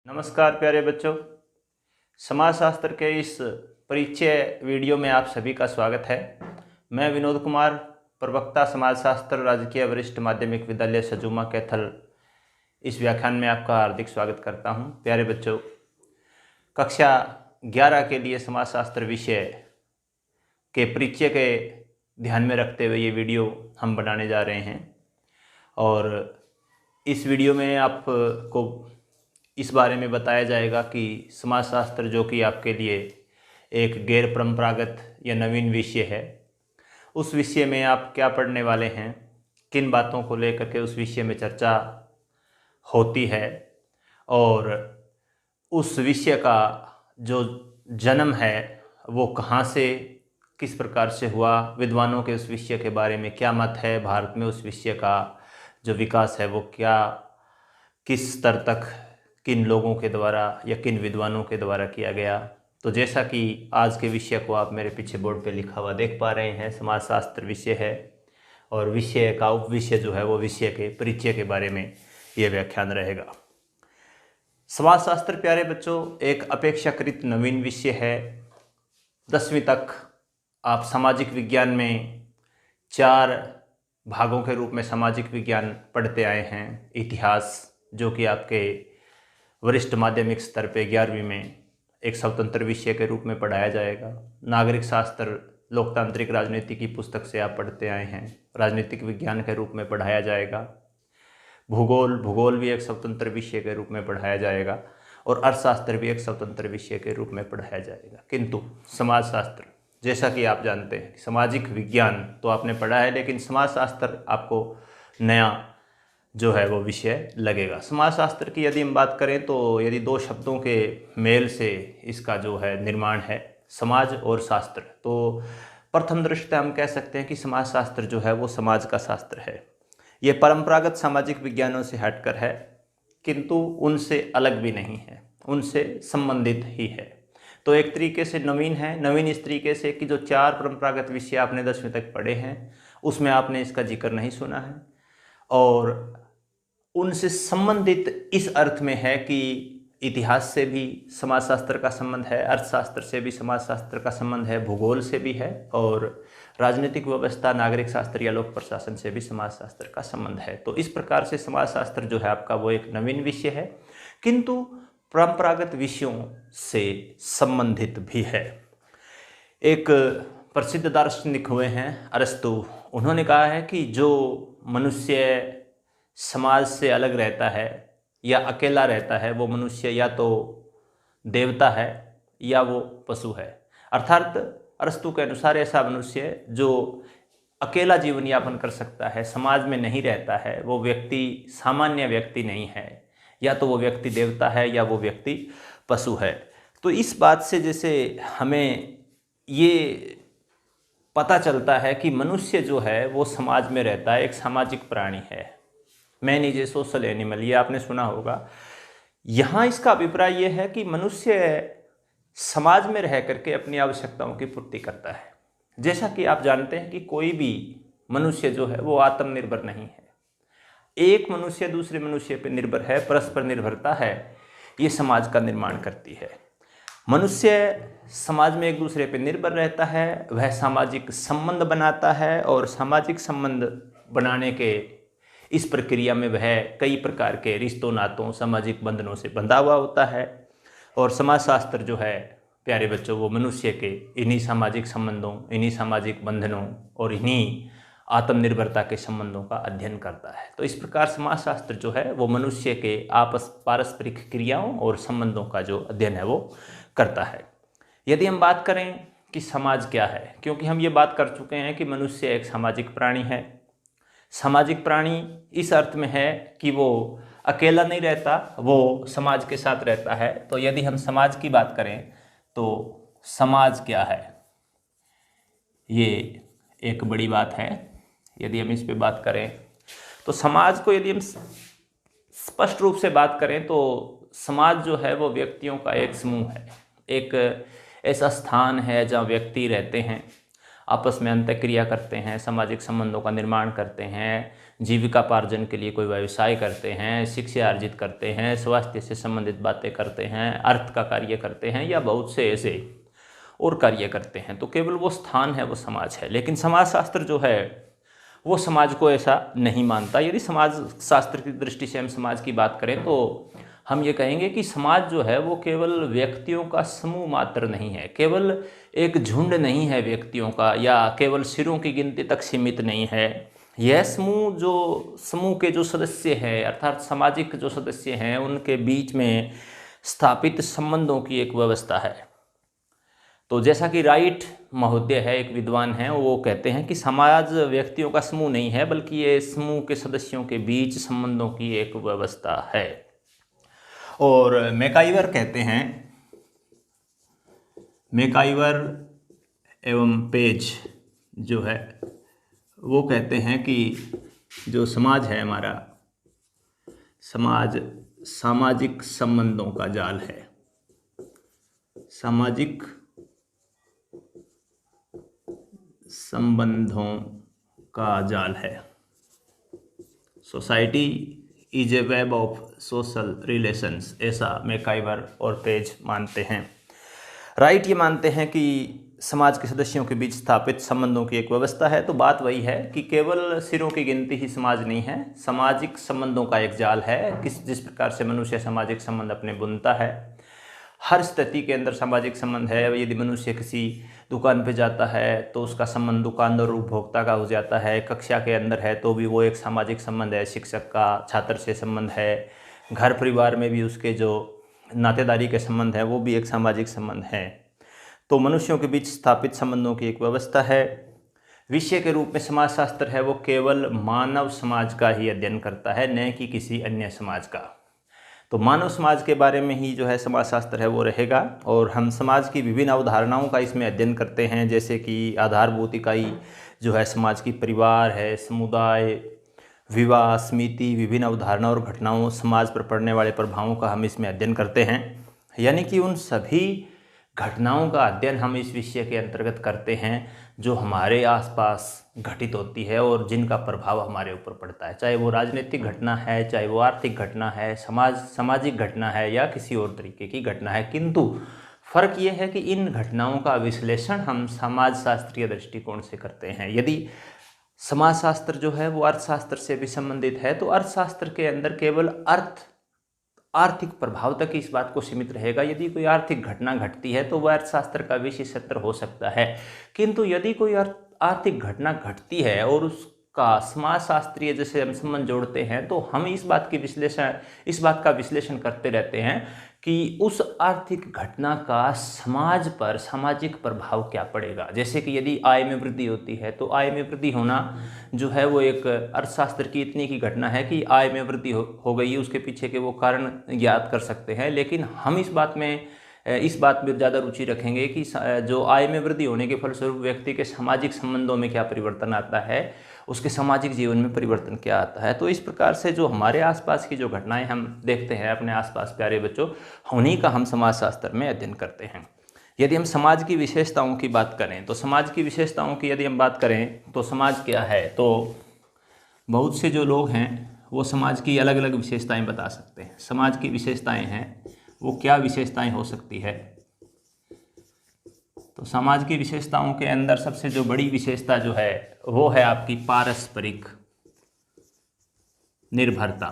नमस्कार प्यारे बच्चों, समाजशास्त्र के इस परिचय वीडियो में आप सभी का स्वागत है। मैं विनोद कुमार, प्रवक्ता समाजशास्त्र, राजकीय वरिष्ठ माध्यमिक विद्यालय सजुमा कैथल, इस व्याख्यान में आपका हार्दिक स्वागत करता हूं। प्यारे बच्चों, कक्षा 11 के लिए समाजशास्त्र विषय के परिचय के ध्यान में रखते हुए ये वीडियो हम बनाने जा रहे हैं और इस वीडियो में आपको इस बारे में बताया जाएगा कि समाजशास्त्र जो कि आपके लिए एक गैर परंपरागत या नवीन विषय है, उस विषय में आप क्या पढ़ने वाले हैं, किन बातों को लेकर के उस विषय में चर्चा होती है और उस विषय का जो जन्म है वो कहाँ से किस प्रकार से हुआ, विद्वानों के उस विषय के बारे में क्या मत है, भारत में उस विषय का जो विकास है वो क्या किस स्तर तक किन लोगों के द्वारा या किन विद्वानों के द्वारा किया गया। तो जैसा कि आज के विषय को आप मेरे पीछे बोर्ड पे लिखा हुआ देख पा रहे हैं, समाजशास्त्र विषय है और विषय का उपविषय जो है वो विषय के परिचय के बारे में ये व्याख्यान रहेगा। समाजशास्त्र प्यारे बच्चों एक अपेक्षाकृत नवीन विषय है। 10वीं तक आप सामाजिक विज्ञान में 4 भागों के रूप में सामाजिक विज्ञान पढ़ते आए हैं। इतिहास जो कि आपके वरिष्ठ माध्यमिक स्तर पे 11वीं में एक स्वतंत्र विषय के रूप में पढ़ाया जाएगा। नागरिक शास्त्र लोकतांत्रिक राजनीति की पुस्तक से आप पढ़ते आए हैं, राजनीतिक विज्ञान के रूप में पढ़ाया जाएगा। भूगोल भी एक स्वतंत्र विषय के रूप में पढ़ाया जाएगा और अर्थशास्त्र भी एक स्वतंत्र विषय के रूप में पढ़ाया जाएगा। किंतु समाजशास्त्र, जैसा कि आप जानते हैं, सामाजिक विज्ञान तो आपने पढ़ा है, लेकिन समाजशास्त्र आपको नया जो है वो विषय लगेगा। समाजशास्त्र की यदि हम बात करें तो यदि 2 शब्दों के मेल से इसका जो है निर्माण है, समाज और शास्त्र, तो प्रथम दृष्टया हम कह सकते हैं कि समाजशास्त्र जो है वो समाज का शास्त्र है। ये परंपरागत सामाजिक विज्ञानों से हटकर है, किंतु उनसे अलग भी नहीं है, उनसे संबंधित ही है। तो एक तरीके से नवीन है। नवीन इस तरीके से कि जो 4 परंपरागत विषय आपने 10वीं तक पढ़े हैं उसमें आपने इसका जिक्र नहीं सुना है और उनसे संबंधित इस अर्थ में है कि इतिहास से भी समाजशास्त्र का संबंध है, अर्थशास्त्र से भी समाजशास्त्र का संबंध है, भूगोल से भी है और राजनीतिक व्यवस्था, नागरिक शास्त्र या लोक प्रशासन से भी समाजशास्त्र का संबंध है। तो इस प्रकार से समाजशास्त्र जो है आपका वो एक नवीन विषय है, किंतु परंपरागत विषयों से संबंधित भी है। एक प्रसिद्ध दार्शनिक हुए हैं अरस्तु, उन्होंने कहा है कि जो मनुष्य समाज से अलग रहता है या अकेला रहता है वो मनुष्य या तो देवता है या वो पशु है। अर्थात अरस्तु के अनुसार ऐसा मनुष्य जो अकेला जीवन यापन कर सकता है, समाज में नहीं रहता है, वो व्यक्ति सामान्य व्यक्ति नहीं है, या तो वो व्यक्ति देवता है या वो व्यक्ति पशु है। तो इस बात से जैसे हमें ये पता चलता है कि मनुष्य जो है वो समाज में रहता है, एक सामाजिक प्राणी है। Man is a social animal, ये आपने सुना होगा। यहाँ इसका अभिप्राय ये है कि मनुष्य समाज में रह करके अपनी आवश्यकताओं की पूर्ति करता है। जैसा कि आप जानते हैं कि कोई भी मनुष्य जो है वो आत्मनिर्भर नहीं है। एक मनुष्य दूसरे मनुष्य पर निर्भर है, परस्पर निर्भरता है, ये समाज का निर्माण करती है। मनुष्य समाज में एक दूसरे पर निर्भर रहता है, वह सामाजिक संबंध बनाता है और सामाजिक संबंध बनाने के इस प्रक्रिया में वह कई प्रकार के रिश्तों, नातों, सामाजिक बंधनों से बंधा हुआ होता है। और समाजशास्त्र जो है प्यारे बच्चों वो मनुष्य के इन्हीं सामाजिक संबंधों, इन्हीं सामाजिक बंधनों और इन्हीं आत्मनिर्भरता के संबंधों का अध्ययन करता है। तो इस प्रकार समाजशास्त्र जो है वो मनुष्य के पारस्परिक क्रियाओं और संबंधों का जो अध्ययन है वो करता है। यदि हम बात करें कि समाज क्या है, क्योंकि हम ये बात कर चुके हैं कि मनुष्य एक सामाजिक प्राणी है। सामाजिक प्राणी इस अर्थ में है कि वो अकेला नहीं रहता, वो समाज के साथ रहता है। तो यदि हम समाज की बात करें तो समाज क्या है, ये एक बड़ी बात है। यदि हम इस पे बात करें तो समाज को यदि हम स्पष्ट रूप से बात करें तो समाज जो है वो व्यक्तियों का एक समूह है, एक ऐसा स्थान है जहाँ व्यक्ति रहते हैं, आपस में अंतःक्रिया करते हैं, सामाजिक संबंधों का निर्माण करते हैं, जीविकापार्जन के लिए कोई व्यवसाय करते हैं, शिक्षा अर्जित करते हैं, स्वास्थ्य से संबंधित बातें करते हैं, अर्थ का कार्य करते हैं या बहुत से ऐसे और कार्य करते हैं, तो केवल वो स्थान है, वो समाज है। लेकिन समाजशास्त्र जो है वो समाज को ऐसा नहीं मानता। यदि समाज शास्त्र की दृष्टि से हम समाज की बात करें तो हम ये कहेंगे कि समाज जो है वो केवल व्यक्तियों का समूह मात्र नहीं है, केवल एक झुंड नहीं है व्यक्तियों का, या केवल सिरों की गिनती तक सीमित नहीं है। यह समूह के जो सदस्य हैं, अर्थात सामाजिक जो सदस्य हैं, उनके बीच में स्थापित संबंधों की एक व्यवस्था है। तो जैसा कि राइट महोदय है, एक विद्वान हैं, वो कहते हैं कि समाज व्यक्तियों का समूह नहीं है, बल्कि ये समूह के सदस्यों के बीच संबंधों की एक व्यवस्था है। और मैकाइवर कहते हैं, मैकाइवर एवं पेज जो है वो कहते हैं कि जो समाज है हमारा, समाज सामाजिक संबंधों का जाल है, सामाजिक संबंधों का जाल है। Society is a web of social relations, ऐसा मैकाइवर और पेज मानते हैं। राइट ये मानते हैं कि समाज के सदस्यों के बीच स्थापित संबंधों की एक व्यवस्था है। तो बात वही है कि केवल सिरों की गिनती ही समाज नहीं है, सामाजिक संबंधों का एक जाल है। जिस प्रकार से मनुष्य सामाजिक संबंध अपने बुनता है, हर स्थिति के अंदर सामाजिक संबंध है। यदि मनुष्य किसी दुकान पे जाता है तो उसका संबंध दुकानदार और उपभोक्ता का हो जाता है। कक्षा के अंदर है तो भी वो एक सामाजिक संबंध है, शिक्षक का छात्र से संबंध है। घर परिवार में भी उसके जो नातेदारी के संबंध है वो भी एक सामाजिक संबंध है। तो मनुष्यों के बीच स्थापित संबंधों की एक व्यवस्था है। विषय के रूप में समाजशास्त्र है वो केवल मानव समाज का ही अध्ययन करता है, न कि किसी अन्य समाज का। तो मानव समाज के बारे में ही जो है समाजशास्त्र है वो रहेगा। और हम समाज की विभिन्न अवधारणाओं का इसमें अध्ययन करते हैं, जैसे कि आधारभूत इकाई जो है समाज की परिवार है, समुदाय, विवाह, समिति, विभिन्न अवधारणा और घटनाओं, समाज पर पड़ने वाले प्रभावों का हम इसमें अध्ययन करते हैं। यानी कि उन सभी घटनाओं का अध्ययन हम इस विषय के अंतर्गत करते हैं जो हमारे आसपास घटित होती है और जिनका प्रभाव हमारे ऊपर पड़ता है, चाहे वो राजनीतिक घटना है, चाहे वो आर्थिक घटना है, सामाजिक घटना है या किसी और तरीके की घटना है। किंतु फर्क ये है कि इन घटनाओं का विश्लेषण हम समाजशास्त्रीय दृष्टिकोण से करते हैं। यदि समाजशास्त्र जो है वो अर्थशास्त्र से भी संबंधित है तो अर्थशास्त्र के अंदर केवल आर्थिक प्रभाव तक इस बात को सीमित रहेगा। यदि कोई आर्थिक घटना घटती है तो वह अर्थशास्त्र का विषय क्षेत्र हो सकता है। किंतु यदि कोई आर्थिक घटना घटती है और उसका समाजशास्त्रीय जैसे हम संबंध जोड़ते हैं तो हम इस बात का विश्लेषण करते रहते हैं कि उस आर्थिक घटना का समाज पर सामाजिक प्रभाव क्या पड़ेगा। जैसे कि यदि आय में वृद्धि होती है तो आय में वृद्धि होना जो है वो एक अर्थशास्त्र की इतनी की घटना है कि आय में वृद्धि हो गई है, उसके पीछे के वो कारण ज्ञात कर सकते हैं। लेकिन हम इस बात में ज़्यादा रुचि रखेंगे कि जो आय में वृद्धि होने के फलस्वरूप व्यक्ति के सामाजिक संबंधों में क्या परिवर्तन आता है, उसके सामाजिक जीवन में परिवर्तन क्या आता है। तो इस प्रकार से जो हमारे आसपास की जो घटनाएं हम देखते हैं अपने आसपास प्यारे बच्चों, उन्हीं का हम समाजशास्त्र में अध्ययन करते हैं। यदि हम समाज की विशेषताओं की बात करें तो समाज की विशेषताओं की यदि हम बात करें तो समाज क्या है, तो बहुत से जो लोग हैं वो समाज की अलग अलग विशेषताएं बता सकते हैं। समाज की विशेषताएं हैं वो क्या विशेषताएं हो सकती है, तो समाज की विशेषताओं के अंदर सबसे जो बड़ी विशेषता जो है वो है आपकी पारस्परिक निर्भरता।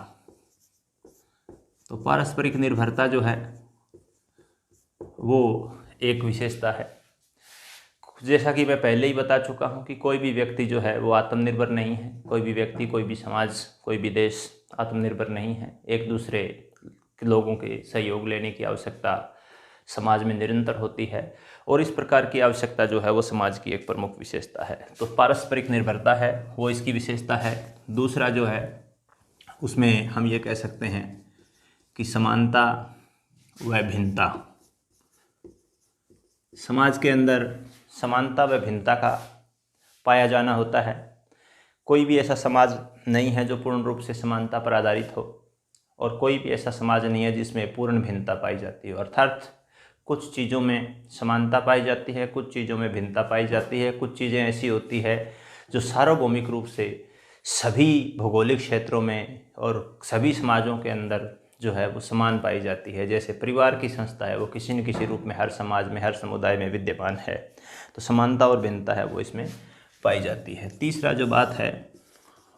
तो पारस्परिक निर्भरता जो है वो एक विशेषता है। जैसा कि मैं पहले ही बता चुका हूँ कि कोई भी व्यक्ति जो है वो आत्मनिर्भर नहीं है। कोई भी व्यक्ति, कोई भी समाज, कोई भी देश आत्मनिर्भर नहीं है। एक दूसरे लोगों के सहयोग लेने की आवश्यकता समाज में निरंतर होती है और इस प्रकार की आवश्यकता जो है वो समाज की एक प्रमुख विशेषता है। तो पारस्परिक निर्भरता है वो इसकी विशेषता है। दूसरा जो है उसमें हम ये कह सकते हैं कि समानता व भिन्नता। समाज के अंदर समानता व भिन्नता का पाया जाना होता है। कोई भी ऐसा समाज नहीं है जो पूर्ण रूप से समानता पर आधारित हो और कोई भी ऐसा समाज नहीं है जिसमें पूर्ण भिन्नता पाई जाती हो। अर्थात कुछ चीज़ों में समानता पाई जाती है, कुछ चीज़ों में भिन्नता पाई जाती है। कुछ चीज़ें ऐसी होती है जो सार्वभौमिक रूप से सभी भौगोलिक क्षेत्रों में और सभी समाजों के अंदर जो है वो समान पाई जाती है। जैसे परिवार की संस्था है वो किसी न किसी रूप में हर समाज में, हर समुदाय में विद्यमान है, तो समानता और भिन्नता है वो इसमें पाई जाती है। तीसरा जो बात है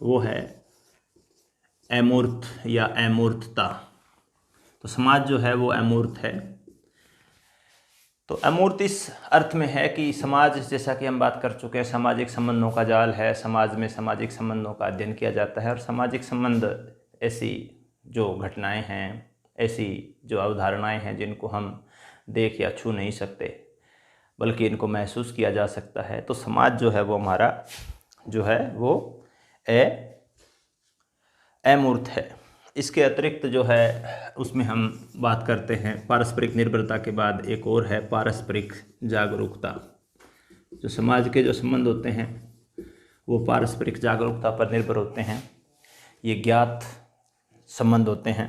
वो है अमूर्त या अमूर्तता। तो समाज जो है वो अमूर्त है। तो अमूर्त इस अर्थ में है कि समाज, जैसा कि हम बात कर चुके हैं, सामाजिक संबंधों का जाल है। समाज में सामाजिक संबंधों का अध्ययन किया जाता है और सामाजिक संबंध ऐसी जो घटनाएं हैं, ऐसी जो अवधारणाएं हैं जिनको हम देख या छू नहीं सकते बल्कि इनको महसूस किया जा सकता है। तो समाज जो है वो हमारा जो है वो अमूर्त है। इसके अतिरिक्त जो है उसमें हम बात करते हैं पारस्परिक निर्भरता के बाद एक और है पारस्परिक जागरूकता। जो समाज के जो संबंध होते हैं वो पारस्परिक जागरूकता पर निर्भर होते हैं। ये ज्ञात संबंध होते हैं।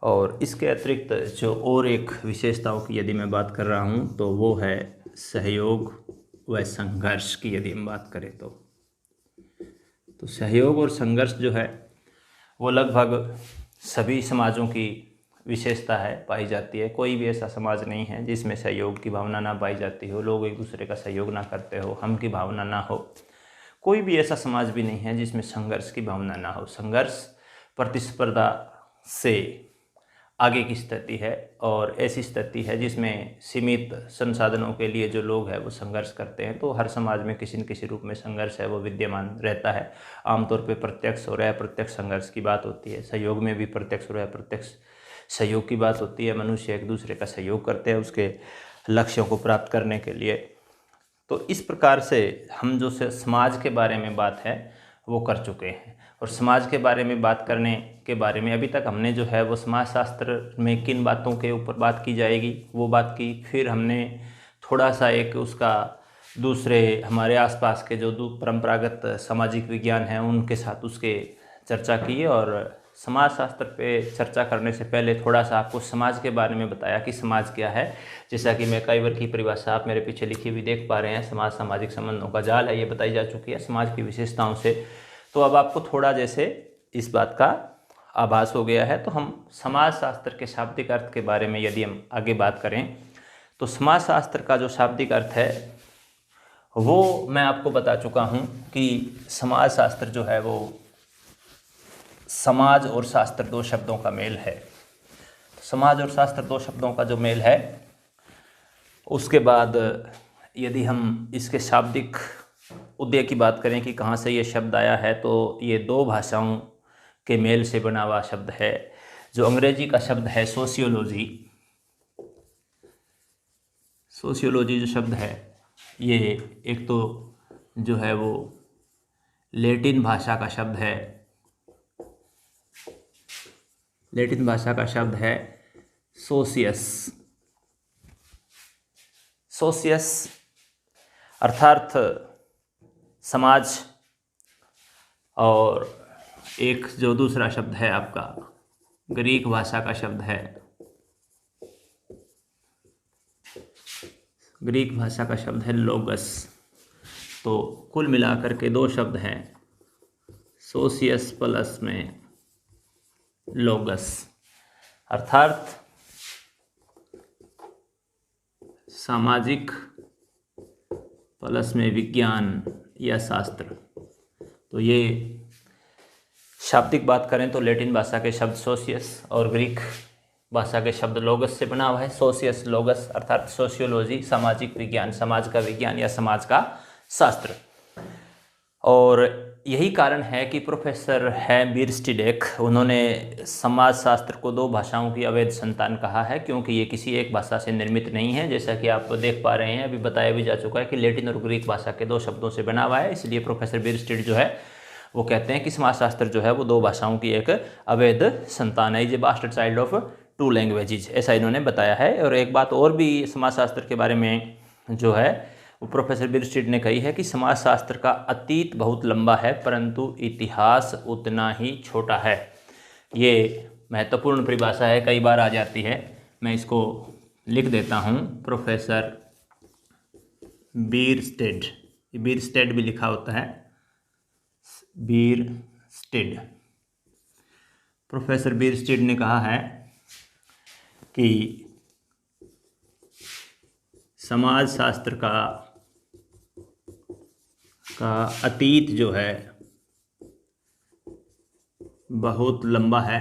और इसके अतिरिक्त जो और एक विशेषताओं की यदि मैं बात कर रहा हूँ तो वो है सहयोग व संघर्ष की। यदि हम बात करें तो सहयोग और संघर्ष जो है वो लगभग सभी समाजों की विशेषता है, पाई जाती है। कोई भी ऐसा समाज नहीं है जिसमें सहयोग की भावना ना पाई जाती हो, लोग एक दूसरे का सहयोग ना करते हो, हम की भावना ना हो। कोई भी ऐसा समाज भी नहीं है जिसमें संघर्ष की भावना ना हो। संघर्ष प्रतिस्पर्धा से आगे की स्थिति है और ऐसी स्थिति है जिसमें सीमित संसाधनों के लिए जो लोग हैं वो संघर्ष करते हैं। तो हर समाज में किसी न किसी रूप में संघर्ष है वो विद्यमान रहता है। आमतौर पे प्रत्यक्ष और अप्रत्यक्ष संघर्ष की बात होती है। सहयोग में भी प्रत्यक्ष और अप्रत्यक्ष सहयोग की बात होती है। मनुष्य एक दूसरे का सहयोग करते हैं उसके लक्ष्यों को प्राप्त करने के लिए। तो इस प्रकार से हम जो समाज के बारे में बात है वो कर चुके हैं। और समाज के बारे में बात करने के बारे में अभी तक हमने जो है वो समाजशास्त्र में किन बातों के ऊपर बात की जाएगी वो बात की। फिर हमने थोड़ा सा एक उसका दूसरे हमारे आसपास के जो परंपरागत सामाजिक विज्ञान हैं उनके साथ उसके चर्चा की। और समाजशास्त्र पे चर्चा करने से पहले थोड़ा सा आपको समाज के बारे में बताया कि समाज क्या है। जैसा कि मैं कई बार की परिभाषा आप मेरे पीछे लिखी हुई देख पा रहे हैं, समाज सामाजिक संबंधों का जाल है, ये बताई जा चुकी है समाज की विशेषताओं से। तो अब आपको थोड़ा जैसे इस बात का आभास हो गया है। तो हम समाजशास्त्र के शाब्दिक अर्थ के बारे में यदि हम आगे बात करें तो समाजशास्त्र का जो शाब्दिक अर्थ है वो मैं आपको बता चुका हूँ कि समाजशास्त्र जो है वो समाज और शास्त्र दो शब्दों का मेल है। समाज और शास्त्र दो शब्दों का जो मेल है, उसके बाद यदि हम इसके शाब्दिक उदय की बात करें कि कहाँ से ये शब्द आया है, तो ये दो भाषाओं के मेल से बना हुआ शब्द है। जो अंग्रेजी का शब्द है सोशियोलॉजी, सोशियोलॉजी जो शब्द है ये एक तो जो है वो लैटिन भाषा का शब्द है। लैटिन भाषा का शब्द है सोशियस। सोशियस अर्थात समाज। और एक जो दूसरा शब्द है आपका ग्रीक भाषा का शब्द है, ग्रीक भाषा का शब्द है लोगस। तो कुल मिलाकर के दो शब्द हैं सोशियस प्लस में लोगस, अर्थात सामाजिक प्लस में विज्ञान या शास्त्र। तो ये शाब्दिक बात करें तो लैटिन भाषा के शब्द सोशियस और ग्रीक भाषा के शब्द लोगस से बना हुआ है। सोशियस लोगस अर्थात सोशियोलॉजी सामाजिक विज्ञान, समाज का विज्ञान या समाज का शास्त्र। और यही कारण है कि प्रोफेसर हैं बीरस्टीडेक, उन्होंने समाजशास्त्र को दो भाषाओं की अवैध संतान कहा है, क्योंकि ये किसी एक भाषा से निर्मित नहीं है। जैसा कि आप देख पा रहे हैं, अभी बताया भी जा चुका है कि लैटिन और ग्रीक भाषा के दो शब्दों से बना हुआ है। इसलिए प्रोफेसर बीरस्टीड जो है वो कहते हैं कि समाजशास्त्र जो है वो दो भाषाओं की एक अवैध संतान है, is a bastard child of two languages, ऐसा इन्होंने बताया है। और एक बात और भी समाजशास्त्र के बारे में जो है वो प्रोफेसर बीरस्टीड ने कही है कि समाजशास्त्र का अतीत बहुत लंबा है परंतु इतिहास उतना ही छोटा है। ये महत्वपूर्ण परिभाषा है, कई बार आ जाती है, मैं इसको लिख देता हूँ। प्रोफेसर बीरस्टेड, बीरस्टेड भी लिखा होता है, बीरस्टिड। प्रोफेसर बीरस्टिड ने कहा है कि समाज शास्त्र का अतीत जो है बहुत लंबा है,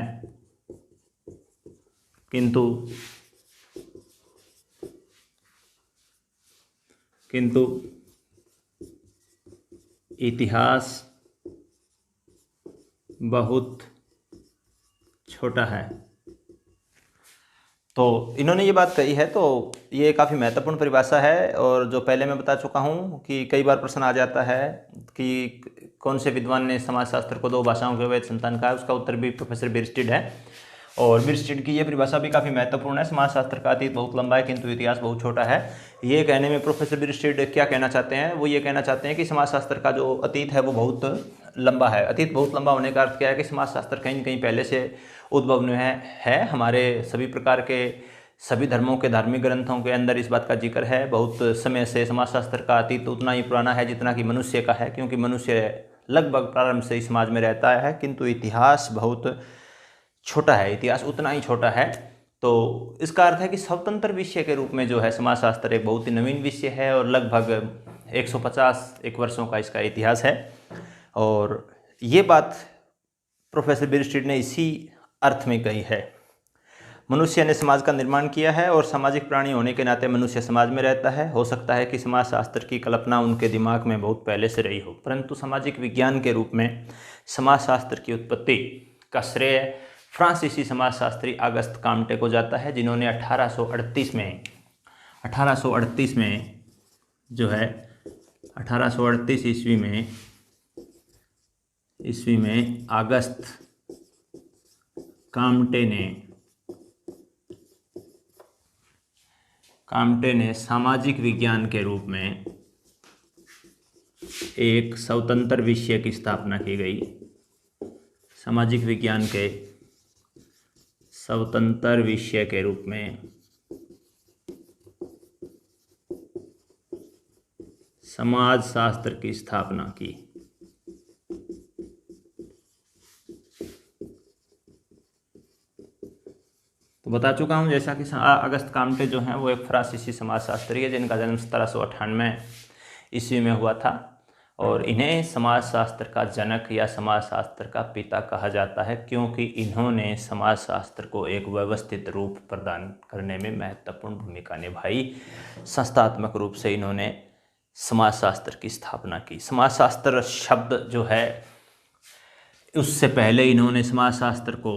किंतु इतिहास बहुत छोटा है। तो इन्होंने ये बात कही है, तो ये काफ़ी महत्वपूर्ण परिभाषा है। और जो पहले मैं बता चुका हूँ कि कई बार प्रश्न आ जाता है कि कौन से विद्वान ने समाजशास्त्र को 2 भाषाओं के अवैध संतान कहा है, उसका उत्तर भी प्रोफेसर बीरस्टिड है। और बीरस्टिड की ये परिभाषा भी काफ़ी महत्वपूर्ण है। समाजशास्त्र का अतीत बहुत लंबा है किंतु इतिहास बहुत छोटा है। ये कहने में प्रोफेसर बीरस्टिड क्या कहना चाहते हैं, वो ये कहना चाहते हैं कि समाजशास्त्र का जो अतीत है वो बहुत लंबा है। अतीत बहुत लंबा होने का अर्थ क्या है कि समाजशास्त्र कहीं न कहीं पहले से उद्भव में है। हमारे सभी प्रकार के सभी धर्मों के धार्मिक ग्रंथों के अंदर इस बात का जिक्र है। बहुत समय से समाजशास्त्र का अतीत उतना ही पुराना है जितना कि मनुष्य का है, क्योंकि मनुष्य लगभग प्रारंभ से इस समाज में रहता है, किंतु इतिहास बहुत छोटा है, इतिहास उतना ही छोटा है। तो इसका अर्थ है कि स्वतंत्र विषय के रूप में जो है समाजशास्त्र एक बहुत ही नवीन विषय है और लगभग 150 वर्षों का इसका इतिहास है। और ये बात प्रोफेसर बीरस्टिड ने इसी अर्थ में कही है। मनुष्य ने समाज का निर्माण किया है और सामाजिक प्राणी होने के नाते मनुष्य समाज में रहता है। हो सकता है कि समाजशास्त्र की कल्पना उनके दिमाग में बहुत पहले से रही हो, परंतु सामाजिक विज्ञान के रूप में समाजशास्त्र की उत्पत्ति का श्रेय फ्रांसीसी समाजशास्त्री अगस्त काम्टे को जाता है, जिन्होंने 1838 में जो है 1838 ईस्वी में अगस्त काम्टे ने सामाजिक विज्ञान के रूप में एक स्वतंत्र विषय की स्थापना की गई। सामाजिक विज्ञान के स्वतंत्र विषय के रूप में समाजशास्त्र की स्थापना की। तो बता चुका हूँ जैसा कि अगस्त काम्टे जो हैं वो एक फ्रांसीसी समाजशास्त्री है, जिनका जन्म 1798 ईस्वी में हुआ था। और इन्हें समाजशास्त्र का जनक या समाजशास्त्र का पिता कहा जाता है, क्योंकि इन्होंने समाजशास्त्र को एक व्यवस्थित रूप प्रदान करने में महत्वपूर्ण भूमिका निभाई। संस्थात्मक रूप से इन्होंने समाजशास्त्र की स्थापना की। समाजशास्त्र शब्द जो है उससे पहले इन्होंने समाजशास्त्र को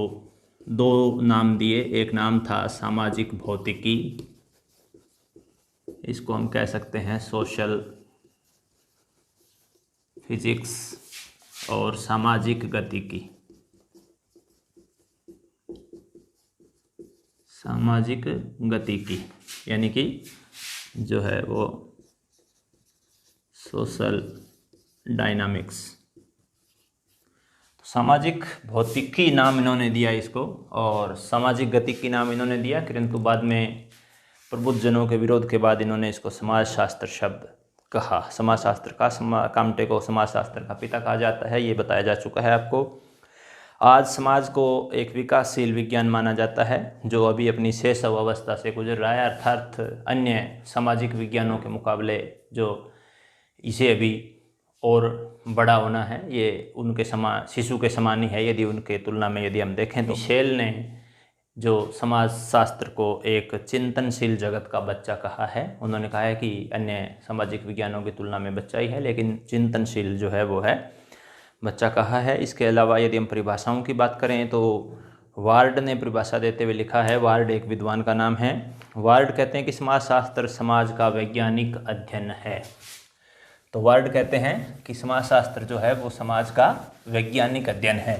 2 नाम दिए। एक नाम था सामाजिक भौतिकी, इसको हम कह सकते हैं सोशल फिजिक्स, और सामाजिक गतिकी। सामाजिक गतिकी यानी कि जो है वो सोशल डायनामिक्स। सामाजिक भौतिकी नाम इन्होंने दिया इसको, और सामाजिक गतिकी नाम इन्होंने दिया, किंतु बाद में प्रबुद्धजनों के विरोध के बाद इन्होंने इसको समाजशास्त्र शब्द कहा। समाजशास्त्र का काम्टे को समाजशास्त्र का पिता कहा जाता है, ये बताया जा चुका है आपको। आज समाज को एक विकासशील विज्ञान माना जाता है जो अभी अपनी शैशव अवस्था से गुजर रहा है, अर्थात अन्य सामाजिक विज्ञानों के मुकाबले जो इसे अभी और बड़ा होना है, ये उनके शिशु के समान ही है। यदि उनके तुलना में यदि हम देखें तो मिशेल ने जो समाजशास्त्र को एक चिंतनशील जगत का बच्चा कहा है, उन्होंने कहा है कि अन्य सामाजिक विज्ञानों की तुलना में बच्चा ही है, लेकिन चिंतनशील जो है वो है बच्चा कहा है। इसके अलावा यदि हम परिभाषाओं की बात करें तो वार्ड ने परिभाषा देते हुए लिखा है, वार्ड एक विद्वान का नाम है। वार्ड कहते हैं कि समाजशास्त्र समाज का वैज्ञानिक अध्ययन है। तो वार्ड कहते हैं कि समाजशास्त्र जो है वो समाज का वैज्ञानिक अध्ययन है,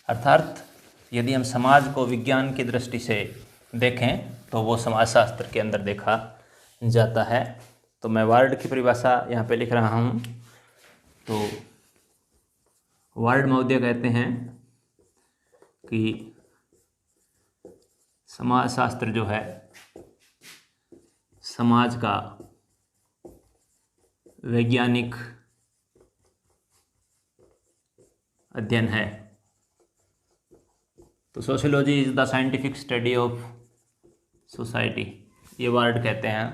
अर्थात यदि हम समाज को विज्ञान की दृष्टि से देखें तो वो समाजशास्त्र के अंदर देखा जाता है। तो मैं वार्ड की परिभाषा यहाँ पे लिख रहा हूँ। तो वार्ड महोदय कहते हैं कि समाजशास्त्र जो है समाज का वैज्ञानिक अध्ययन है। तो sociology is the scientific study of society, ये वार्ड कहते हैं,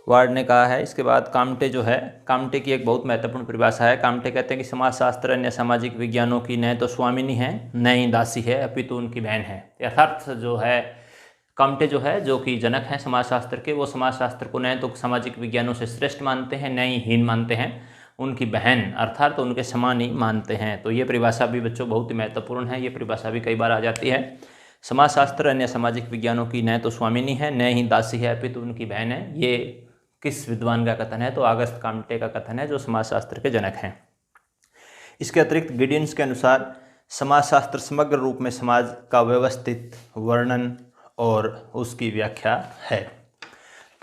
वार्ड ने कहा है। इसके बाद काम्टे जो है, काम्टे की एक बहुत महत्वपूर्ण परिभाषा है। काम्टे कहते हैं कि समाजशास्त्र अन्य सामाजिक विज्ञानों की न तो स्वामिनी है न ही दासी है, अपितु उनकी बहन है। यथार्थ जो है, काम्टे जो है, जो कि जनक हैं समाजशास्त्र के, वो समाजशास्त्र को न तो सामाजिक विज्ञानों से श्रेष्ठ मानते हैं न ही हीन मानते हैं, उनकी बहन अर्थात तो उनके समान ही मानते हैं। तो ये परिभाषा भी बच्चों बहुत ही महत्वपूर्ण है, ये परिभाषा भी कई बार आ जाती है। समाजशास्त्र अन्य सामाजिक विज्ञानों की न तो स्वामिनी है न ही दासी है, अपितु उनकी बहन है। ये किस विद्वान का कथन है? तो ऑगस्ट काम्टे का कथन है, जो समाजशास्त्र के जनक हैं। इसके अतिरिक्त गिडियंस के अनुसार समाजशास्त्र समग्र रूप में समाज का व्यवस्थित वर्णन और उसकी व्याख्या है।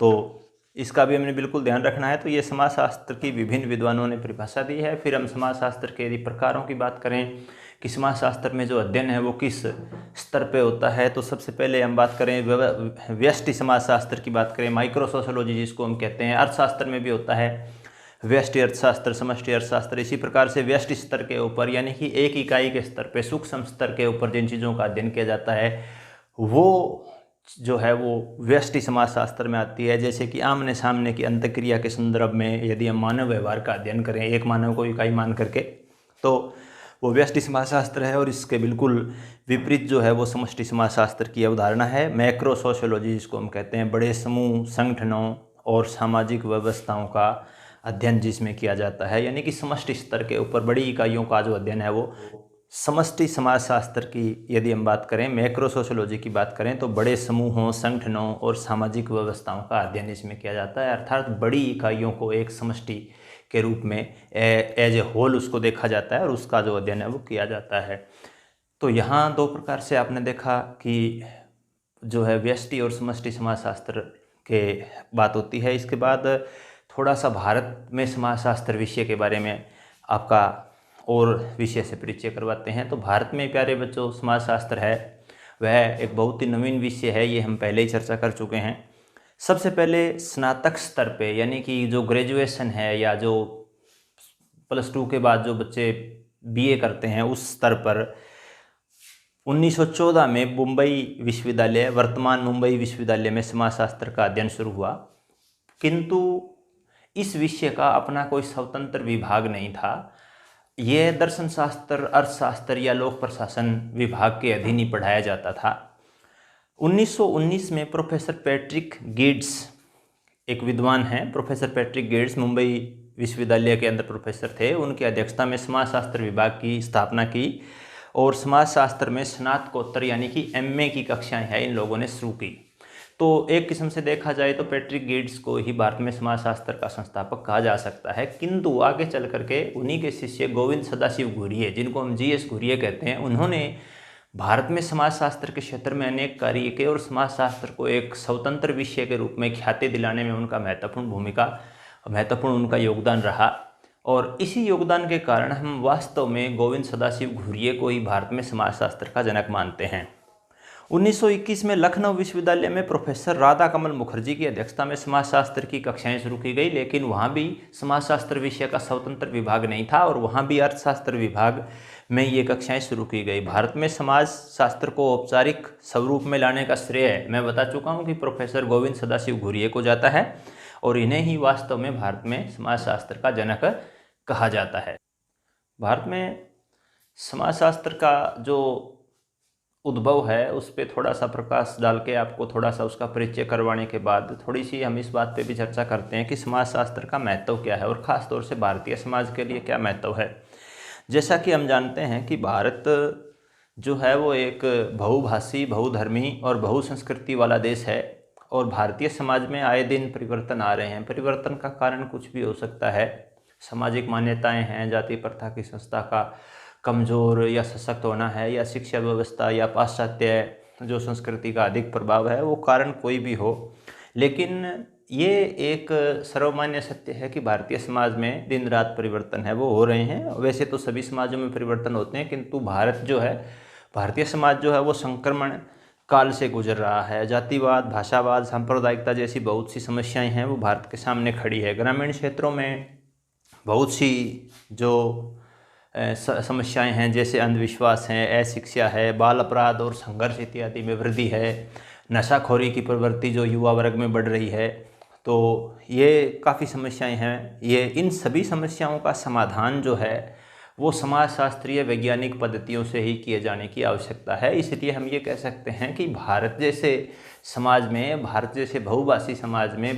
तो इसका भी हमने बिल्कुल ध्यान रखना है। तो ये समाजशास्त्र की विभिन्न विद्वानों ने परिभाषा दी है। फिर हम समाजशास्त्र के यदि प्रकारों की बात करें कि समाजशास्त्र में जो अध्ययन है वो किस स्तर पे होता है, तो सबसे पहले हम बात करें व्यष्टि समाजशास्त्र की बात करें, माइक्रो सोशियोलॉजी जिसको हम कहते हैं। अर्थशास्त्र में भी होता है व्यष्टि अर्थशास्त्र, समष्टि अर्थशास्त्र। इसी प्रकार से व्यष्टि स्तर के ऊपर यानी कि एक इकाई के स्तर पे, सूक्ष्म स्तर के ऊपर जिन चीज़ों का अध्ययन किया जाता है वो जो है वो व्यष्टि समाजशास्त्र में आती है। जैसे कि आमने सामने की अंतक्रिया के संदर्भ में यदि हम मानव व्यवहार का अध्ययन करें, एक मानव को इकाई मान करके, तो वो व्यष्टि समाजशास्त्र है। और इसके बिल्कुल विपरीत जो है वो समष्टि समाजशास्त्र की अवधारणा है, मैक्रो सोशियोलॉजी जिसको हम कहते हैं। बड़े समूह, संगठनों और सामाजिक व्यवस्थाओं का अध्ययन जिसमें किया जाता है, यानी कि समष्टि स्तर के ऊपर बड़ी इकाइयों का जो अध्ययन है वो समष्टि समाजशास्त्र की यदि हम बात करें, मैक्रो सोशियोलॉजी की बात करें, तो बड़े समूहों, संगठनों और सामाजिक व्यवस्थाओं का अध्ययन इसमें किया जाता है। अर्थात बड़ी इकाइयों को एक समष्टि के रूप में एज ए होल उसको देखा जाता है और उसका जो अध्ययन है वो किया जाता है। तो यहाँ दो प्रकार से आपने देखा कि जो है व्यष्टि और समष्टि समाजशास्त्र के बात होती है। इसके बाद थोड़ा सा भारत में समाजशास्त्र विषय के बारे में आपका और विषय से परिचय करवाते हैं। तो भारत में प्यारे बच्चों समाजशास्त्र है वह एक बहुत ही नवीन विषय है, ये हम पहले ही चर्चा कर चुके हैं। सबसे पहले स्नातक स्तर पे यानी कि जो ग्रेजुएशन है या जो +2 के बाद जो बच्चे बीए करते हैं उस स्तर पर 1914 में मुंबई विश्वविद्यालय, वर्तमान मुंबई विश्वविद्यालय में समाजशास्त्र का अध्ययन शुरू हुआ। किंतु इस विषय का अपना कोई स्वतंत्र विभाग नहीं था। यह दर्शन शास्त्र, अर्थशास्त्र या लोक प्रशासन विभाग के अधीन ही पढ़ाया जाता था। 1919 में प्रोफेसर पैट्रिक गिड्स एक विद्वान हैं, प्रोफेसर पैट्रिक गिड्स मुंबई विश्वविद्यालय के अंदर प्रोफेसर थे। उनकी अध्यक्षता में समाजशास्त्र विभाग की स्थापना की और समाजशास्त्र में स्नातकोत्तर यानी कि एमए की कक्षाएं हैं इन लोगों ने शुरू की। तो एक किस्म से देखा जाए तो पैट्रिक गिड्स को ही भारत में समाजशास्त्र का संस्थापक कहा जा सकता है। किंतु आगे चल करके उन्हीं के शिष्य गोविंद सदाशिव घुरिये, जिनको हम जीएस घुरिये कहते हैं, उन्होंने भारत में समाजशास्त्र के क्षेत्र में अनेक कार्य किए और समाजशास्त्र को एक स्वतंत्र विषय के रूप में ख्याति दिलाने में उनका महत्वपूर्ण उनका योगदान रहा। और इसी योगदान के कारण हम वास्तव में गोविंद सदाशिव घुरिये को ही भारत में समाजशास्त्र का जनक मानते हैं। 1921 में लखनऊ विश्वविद्यालय में प्रोफेसर राधा कमल मुखर्जी की अध्यक्षता में समाजशास्त्र की कक्षाएं शुरू की गई, लेकिन वहाँ भी समाजशास्त्र विषय का स्वतंत्र विभाग नहीं था और वहाँ भी अर्थशास्त्र विभाग में ये कक्षाएं शुरू की गई। भारत में समाजशास्त्र को औपचारिक स्वरूप में लाने का श्रेय मैं बता चुका हूँ कि प्रोफेसर गोविंद सदाशिव घुरिये को जाता है और इन्हें ही वास्तव में भारत में समाजशास्त्र का जनक कहा जाता है। भारत में समाजशास्त्र का जो उद्भव है उस पर थोड़ा सा प्रकाश डाल के आपको थोड़ा सा उसका परिचय करवाने के बाद थोड़ी सी हम इस बात पे भी चर्चा करते हैं कि समाजशास्त्र का महत्व क्या है और ख़ास तौर से भारतीय समाज के लिए क्या महत्व है। जैसा कि हम जानते हैं कि भारत जो है वो एक बहुभाषी, बहुधर्मी और बहुसंस्कृति वाला देश है और भारतीय समाज में आए दिन परिवर्तन आ रहे हैं। परिवर्तन का कारण कुछ भी हो सकता है, सामाजिक मान्यताएं हैं, जाति प्रथा की संस्था का कमज़ोर या सशक्त होना है, या शिक्षा व्यवस्था या पाश्चात्य जो संस्कृति का अधिक प्रभाव है, वो कारण कोई भी हो। लेकिन ये एक सर्वमान्य सत्य है कि भारतीय समाज में दिन रात परिवर्तन है वो हो रहे हैं। वैसे तो सभी समाजों में परिवर्तन होते हैं, किंतु भारतीय समाज जो है वो संक्रमण काल से गुजर रहा है। जातिवाद, भाषावाद, सांप्रदायिकता जैसी बहुत सी समस्याएं हैं वो भारत के सामने खड़ी है। ग्रामीण क्षेत्रों में बहुत सी जो समस्याएं हैं, जैसे अंधविश्वास हैं, अशिक्षा है, बाल अपराध और संघर्ष इत्यादि में वृद्धि है, नशाखोरी की प्रवृत्ति जो युवा वर्ग में बढ़ रही है, तो ये काफ़ी समस्याएं हैं। ये इन सभी समस्याओं का समाधान जो है वो समाजशास्त्रीय वैज्ञानिक पद्धतियों से ही किए जाने की आवश्यकता है। इसलिए हम ये कह सकते हैं कि भारत जैसे समाज में, भारत जैसे बहुभाषी समाज में,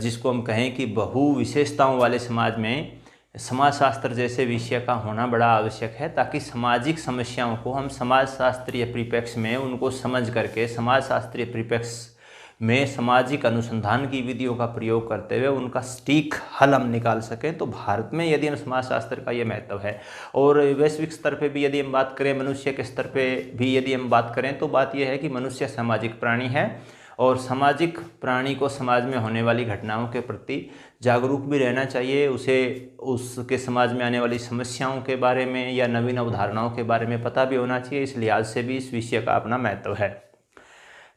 जिसको हम कहें कि बहु विशेषताओं वाले समाज में समाजशास्त्र जैसे विषय का होना बड़ा आवश्यक है, ताकि सामाजिक समस्याओं को हम समाजशास्त्रीय परिप्रेक्ष्य में उनको समझ करके समाजशास्त्रीय परिप्रेक्ष्य में सामाजिक अनुसंधान की विधियों का प्रयोग करते हुए उनका सटीक हल हम निकाल सकें। तो भारत में यदि हम समाजशास्त्र का ये महत्व है, और वैश्विक स्तर पे भी यदि हम बात करें, मनुष्य के स्तर पे भी यदि हम बात करें, तो बात यह है कि मनुष्य सामाजिक प्राणी है, और सामाजिक प्राणी को समाज में होने वाली घटनाओं के प्रति जागरूक भी रहना चाहिए। उसे उसके समाज में आने वाली समस्याओं के बारे में या नवीन अवधारणाओं के बारे में पता भी होना चाहिए। इस लिहाज से भी इस विषय का अपना महत्व है।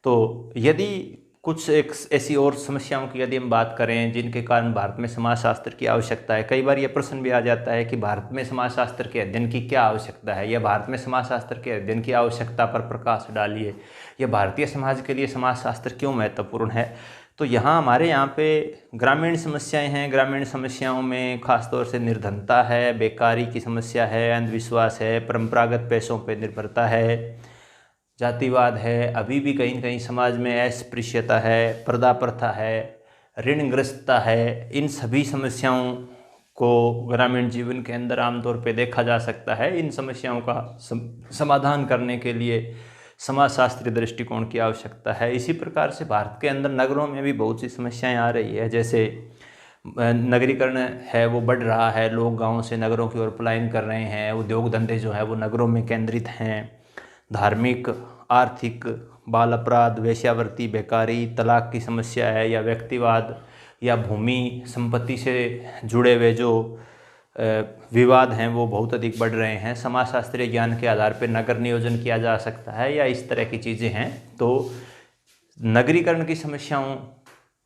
तो यदि कुछ एक ऐसी और समस्याओं की यदि हम बात करें जिनके कारण भारत में समाजशास्त्र की आवश्यकता है, कई बार ये प्रश्न भी आ जाता है कि भारत में समाजशास्त्र के अध्ययन की क्या आवश्यकता है, या भारत में समाजशास्त्र के अध्ययन की आवश्यकता पर प्रकाश डालिए, या भारतीय समाज के लिए समाजशास्त्र क्यों महत्वपूर्ण है। तो यहाँ हमारे यहाँ पे ग्रामीण समस्याएं हैं। ग्रामीण समस्याओं में खासतौर से निर्धनता है, बेकारी की समस्या है, अंधविश्वास है, परंपरागत पेशों पर निर्भरता है, जातिवाद है, अभी भी कहीं न कहीं समाज में अस्पृश्यता है, पर्दा प्रथा है, ऋणग्रस्तता है। इन सभी समस्याओं को ग्रामीण जीवन के अंदर आमतौर पे देखा जा सकता है। इन समस्याओं का समाधान करने के लिए समाजशास्त्रीय दृष्टिकोण की आवश्यकता है। इसी प्रकार से भारत के अंदर नगरों में भी बहुत सी समस्याएं आ रही है, जैसे नगरीकरण है वो बढ़ रहा है, लोग गाँव से नगरों की ओर पलायन कर रहे हैं, उद्योग धंधे जो है वो नगरों में केंद्रित हैं, धार्मिक, आर्थिक, बाल अपराध, वेश्यावृत्ति, बेकारी, तलाक की समस्या है, या व्यक्तिवाद या भूमि संपत्ति से जुड़े हुए जो विवाद हैं वो बहुत अधिक बढ़ रहे हैं। समाजशास्त्रीय ज्ञान के आधार पर नगर नियोजन किया जा सकता है, या इस तरह की चीज़ें हैं। तो नगरीकरण की समस्याओं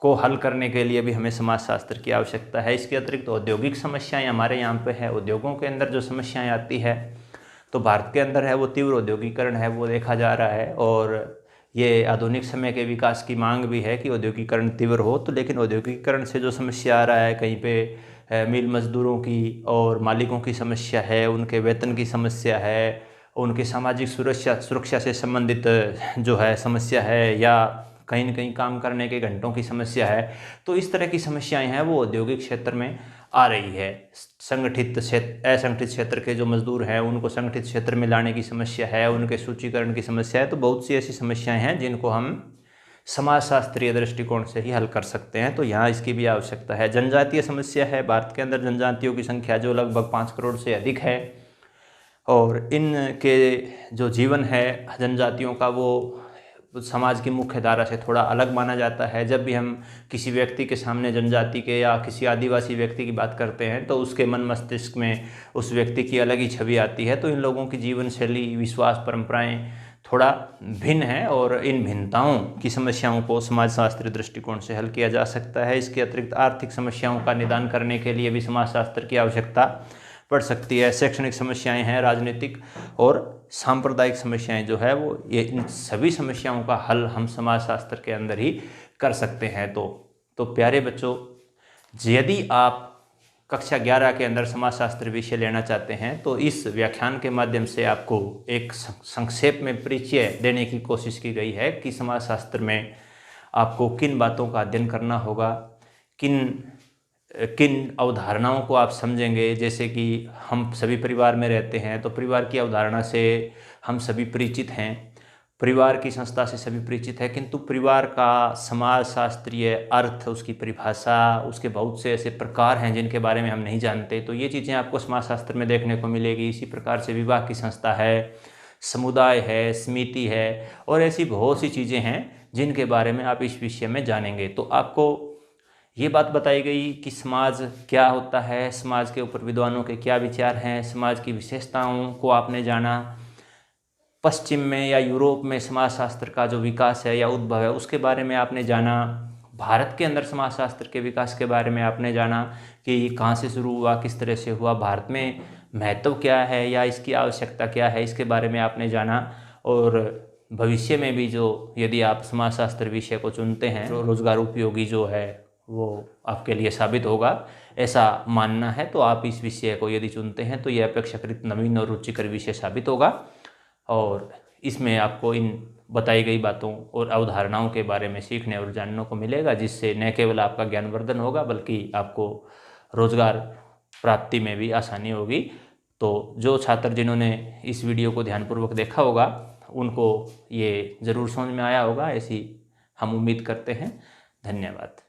को हल करने के लिए भी हमें समाजशास्त्र की आवश्यकता है। इसके अतिरिक्त औद्योगिक समस्याएं हमारे यहाँ पे है। उद्योगों के अंदर जो समस्याएं आती है, तो भारत के अंदर है वो तीव्र औद्योगिकरण है वो देखा जा रहा है, और ये आधुनिक समय के विकास की मांग भी है कि औद्योगिकरण तीव्र हो। तो लेकिन औद्योगिकरण से जो समस्या आ रहा है, कहीं पे मिल मजदूरों की और मालिकों की समस्या है, उनके वेतन की समस्या है, उनके सामाजिक सुरक्षा से संबंधित जो है समस्या है, या कहीं न कहीं काम करने के घंटों की समस्या है। तो इस तरह की समस्याएं हैं वो औद्योगिक क्षेत्र में आ रही है। संगठित असंगठित क्षेत्र के जो मजदूर हैं उनको संगठित क्षेत्र में लाने की समस्या है, उनके सूचीकरण की समस्या है। तो बहुत सी ऐसी समस्याएं हैं जिनको हम समाजशास्त्रीय दृष्टिकोण से ही हल कर सकते हैं। तो यहाँ इसकी भी आवश्यकता है। जनजातीय समस्या है। भारत के अंदर जनजातियों की संख्या जो लगभग 5 करोड़ से अधिक है, और इनके जो जीवन है जनजातियों का वो समाज की मुख्य धारा से थोड़ा अलग माना जाता है। जब भी हम किसी व्यक्ति के सामने जनजाति के या किसी आदिवासी व्यक्ति की बात करते हैं, तो उसके मन मस्तिष्क में उस व्यक्ति की अलग ही छवि आती है। तो इन लोगों की जीवन शैली, विश्वास, परंपराएं थोड़ा भिन्न है, और इन भिन्नताओं की समस्याओं को समाजशास्त्रीय दृष्टिकोण से हल किया जा सकता है। इसके अतिरिक्त आर्थिक समस्याओं का निदान करने के लिए भी समाजशास्त्र की आवश्यकता पड़ सकती है। शैक्षणिक समस्याएं हैं, राजनीतिक और सांप्रदायिक समस्याएं जो है वो, ये इन सभी समस्याओं का हल हम समाजशास्त्र के अंदर ही कर सकते हैं। तो प्यारे बच्चों, यदि आप कक्षा 11 के अंदर समाजशास्त्र विषय लेना चाहते हैं, तो इस व्याख्यान के माध्यम से आपको एक संक्षेप में परिचय देने की कोशिश की गई है कि समाजशास्त्र में आपको किन बातों का अध्ययन करना होगा, किन अवधारणाओं को आप समझेंगे। जैसे कि हम सभी परिवार में रहते हैं, तो परिवार की अवधारणा से हम सभी परिचित हैं, परिवार की संस्था से सभी परिचित है, किंतु परिवार का समाजशास्त्रीय अर्थ, उसकी परिभाषा, उसके बहुत से ऐसे प्रकार हैं जिनके बारे में हम नहीं जानते। तो ये चीज़ें आपको समाजशास्त्र में देखने को मिलेगी। इसी प्रकार से विवाह की संस्था है, समुदाय है, समिति है, और ऐसी बहुत सी चीज़ें हैं जिनके बारे में आप इस विषय में जानेंगे। तो आपको ये बात बताई गई कि समाज क्या होता है, समाज के ऊपर विद्वानों के क्या विचार हैं, समाज की विशेषताओं को आपने जाना। पश्चिम में या यूरोप में समाजशास्त्र का जो विकास है या उद्भव है उसके बारे में आपने जाना। भारत के अंदर समाजशास्त्र के विकास के बारे में आपने जाना कि कहाँ से शुरू हुआ, किस तरह से हुआ, भारत में महत्व क्या है या इसकी आवश्यकता क्या है, इसके बारे में आपने जाना। और भविष्य में भी जो यदि आप समाजशास्त्र विषय को चुनते हैं तो रोजगार उपयोगी जो है वो आपके लिए साबित होगा, ऐसा मानना है। तो आप इस विषय को यदि चुनते हैं तो यह अपेक्षाकृत नवीन और रुचिकर विषय साबित होगा और इसमें आपको इन बताई गई बातों और अवधारणाओं के बारे में सीखने और जानने को मिलेगा, जिससे न केवल आपका ज्ञानवर्धन होगा बल्कि आपको रोजगार प्राप्ति में भी आसानी होगी। तो जो छात्र जिन्होंने इस वीडियो को ध्यानपूर्वक देखा होगा उनको ये ज़रूर समझ में आया होगा, ऐसी हम उम्मीद करते हैं। धन्यवाद।